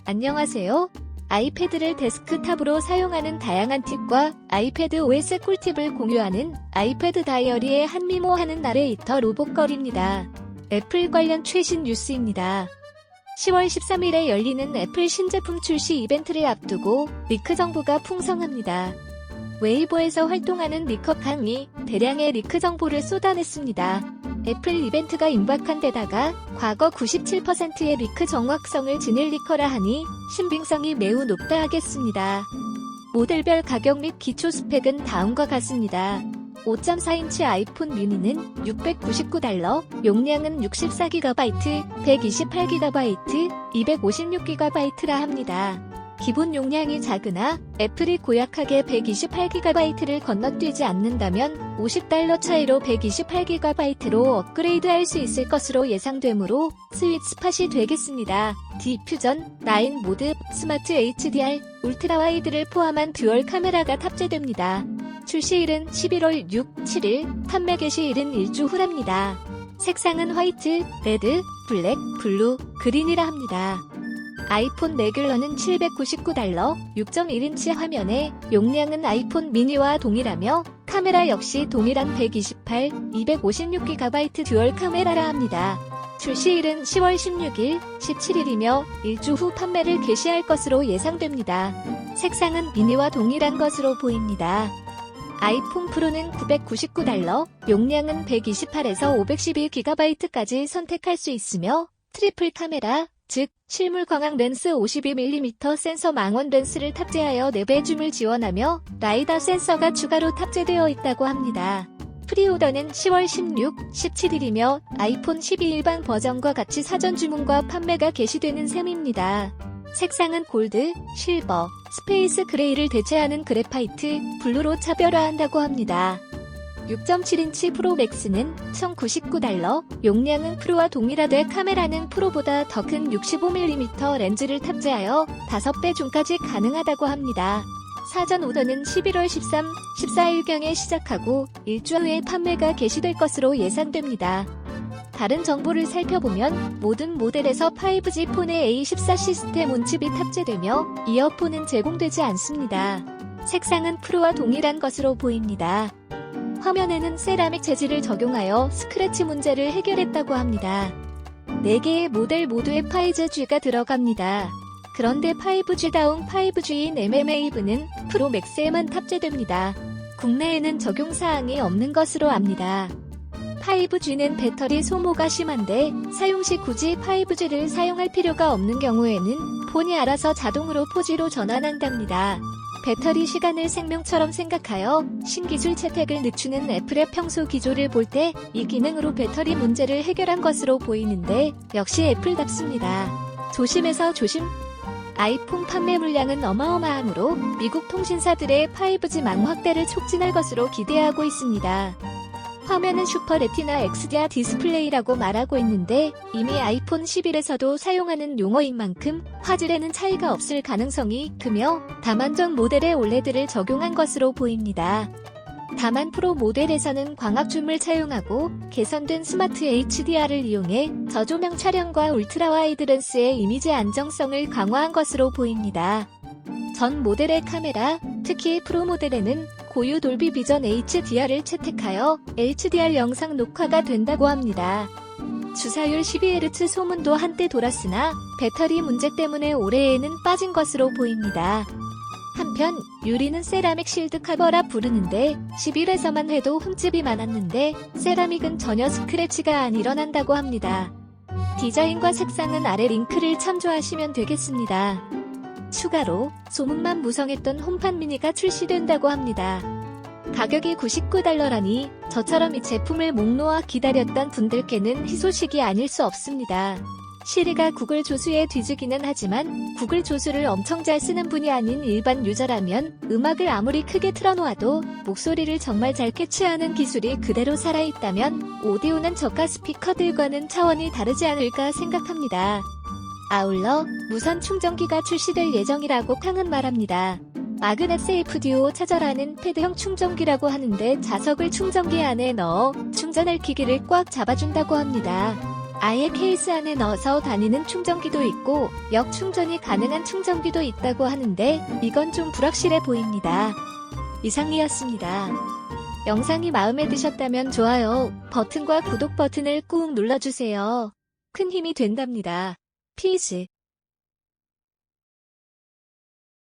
안녕하세요. 아이패드를 데스크탑으로 사용하는 다양한 팁과 아이패드 OS 꿀팁을 공유하는 아이패드 다이어리의 한미모하는 나레이터 로봇걸입니다. 애플 관련 최신 뉴스입니다. 10월 13일에 열리는 애플 신제품 출시 이벤트를 앞두고 리크 정보가 풍성합니다. 웨이보에서 활동하는 리커캉이 대량의 리크 정보를 쏟아냈습니다. 애플 이벤트가 임박한 데다가 과거 97%의 리크 정확성을 지닐 리커라 하니 신빙성이 매우 높다 하겠습니다. 모델별 가격 및 기초 스펙은 다음과 같습니다. 5.4인치 아이폰 미니는 $699, 용량은 64GB, 128GB, 256GB라 합니다. 기본 용량이 작으나 애플이 고약하게 128GB를 건너뛰지 않는다면 $50 차이로 128GB로 업그레이드할 수 있을 것으로 예상되므로 스윗 스팟이 되겠습니다. 디퓨전, 9 모드, 스마트 HDR, 울트라 와이드를 포함한 듀얼 카메라가 탑재됩니다. 출시일은 11월 6, 7일, 판매 개시일은 일주 후랍니다. 색상은 화이트, 레드, 블랙, 블루, 그린이라 합니다. 아이폰 레귤러는 $799, 6.1인치 화면에 용량은 아이폰 미니와 동일하며 카메라 역시 동일한 128, 256GB 듀얼 카메라라 합니다. 출시일은 10월 16일, 17일이며 일주 후 판매를 개시할 것으로 예상됩니다. 색상은 미니와 동일한 것으로 보입니다. 아이폰 프로는 $999, 용량은 128에서 512GB까지 선택할 수 있으며 트리플 카메라, 즉 실물 광학 렌스 52mm 센서 망원 렌스를 탑재하여 4배 줌을 지원하며 라이다 센서가 추가로 탑재되어 있다고 합니다. 프리오더는 10월 16, 17일이며 아이폰 12 일반 버전과 같이 사전 주문과 판매가 개시되는 셈입니다. 색상은 골드, 실버, 스페이스 그레이를 대체하는 그래파이트, 블루로 차별화한다고 합니다. 6.7인치 프로 맥스는 $1,099, 용량은 프로와 동일하되 카메라는 프로보다 더 큰 65mm 렌즈를 탑재하여 5배 줌까지 가능하다고 합니다. 사전 오더는 11월 13, 14일경에 시작하고 일주 후에 판매가 개시될 것으로 예상됩니다. 다른 정보를 살펴보면 모든 모델에서 5G 폰에 A14 시스템 온칩이 탑재되며 이어폰은 제공되지 않습니다. 색상은 프로와 동일한 것으로 보입니다. 화면에는 세라믹 재질을 적용하여 스크래치 문제를 해결했다고 합니다. 4개의 모델 모두에 5G가 들어갑니다. 그런데 5G다운 5G인 MMAV는 프로 맥스에만 탑재됩니다. 국내에는 적용사항이 없는 것으로 압니다. 5G는 배터리 소모가 심한데 사용 시 굳이 5G를 사용할 필요가 없는 경우에는 폰이 알아서 자동으로 4G로 전환한답니다. 배터리 시간을 생명처럼 생각하여 신기술 채택을 늦추는 애플의 평소 기조를 볼 때 이 기능으로 배터리 문제를 해결한 것으로 보이는데 역시 애플답습니다. 조심해서 조심! 아이폰 판매 물량은 어마어마하므로 미국 통신사들의 5G망 확대를 촉진할 것으로 기대하고 있습니다. 화면은 슈퍼 레티나 XDR 디스플레이라고 말하고 있는데 이미 아이폰 11에서도 사용하는 용어인 만큼 화질에는 차이가 없을 가능성이 크며 다만 전 모델에 OLED를 적용한 것으로 보입니다. 다만 프로 모델에서는 광학줌을 차용하고 개선된 스마트 HDR을 이용해 저조명 촬영과 울트라 와이드 렌스의 이미지 안정성을 강화한 것으로 보입니다. 전 모델의 카메라, 특히 프로 모델에는 고유 돌비 비전 HDR을 채택하여 HDR 영상 녹화가 된다고 합니다. 주사율 12Hz 소문도 한때 돌았으나 배터리 문제 때문에 올해에는 빠진 것으로 보입니다. 한편 유리는 세라믹 실드 커버라 부르는데 11에서만 해도 흠집이 많았는데 세라믹은 전혀 스크래치가 안 일어난다고 합니다. 디자인과 색상은 아래 링크를 참조하시면 되겠습니다. 추가로 소문만 무성했던 홈팟 미니가 출시된다고 합니다. 가격이 $99라니 저처럼 이 제품을 목 놓아 기다렸던 분들께는 희소식이 아닐 수 없습니다. 시리가 구글 조수에 뒤지기는 하지만 구글 조수를 엄청 잘 쓰는 분이 아닌 일반 유저라면 음악을 아무리 크게 틀어놓아도 목소리를 정말 잘 캐치하는 기술이 그대로 살아있다면 오디오는 저가 스피커들과는 차원이 다르지 않을까 생각합니다. 아울러 무선 충전기가 출시될 예정이라고 캉은 말합니다. 마그넷 세이프 듀오 차저라는 패드형 충전기라고 하는데 자석을 충전기 안에 넣어 충전할 기기를 꽉 잡아준다고 합니다. 아예 케이스 안에 넣어서 다니는 충전기도 있고 역 충전이 가능한 충전기도 있다고 하는데 이건 좀 불확실해 보입니다. 이상이었습니다. 영상이 마음에 드셨다면 좋아요 버튼과 구독 버튼을 꾹 눌러주세요. 큰 힘이 된답니다. 피즈